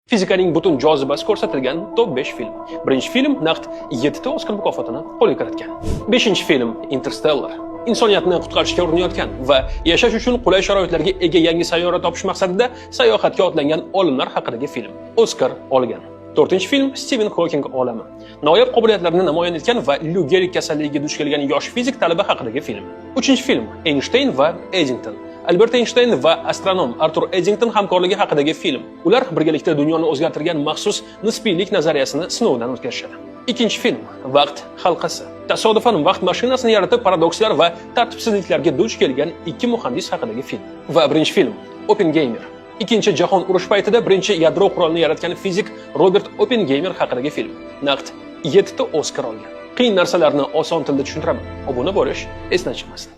Fizikaning butun jozibasi ko'rsatilgan top 5 film. Birinchi film naqd 7 ta Oskar mukofotini qo'lga kiritgan. 5-film Interstellar. Insoniyatni qutqarishga urinayotgan va yashash uchun qulay sharoitlarga ega yangi sayyora topish maqsadida sayohatga otlangan olimlar haqidagi film. Oskar olgan. 4-film Stiven Hawking olami. Noyob qobiliyatlarini namoyon etgan va Lou Gehrig kasalligiga duch kelgan yosh fizik talaba haqidagi film. 3-film Einstein va Eddington. Albert Einstein va astronom Arthur Eddington hamkorligi haqidagi film. Ular birgalikda dunyoni o'zgartirgan maxsus nisbiylik nazariyasini sinovdan o'tkazishadi. 2-film Vaqt halqasi. Tasodifan vaqt mashinasini yaratib paradokslar va tartibsizliklarga duch kelgan ikki muhandis haqidagi film. Va 1-film Oppenheimer. Ikkinchi jahon urushi paytida birinchi yadro qurolini yaratgan fizik Robert Oppenheimer haqidagi film. Naqd 7 ta Oskar olgan. Qiyin narsalarni oson tilda tushuntiraman. Obuna bo'lish esdan chiqmasin.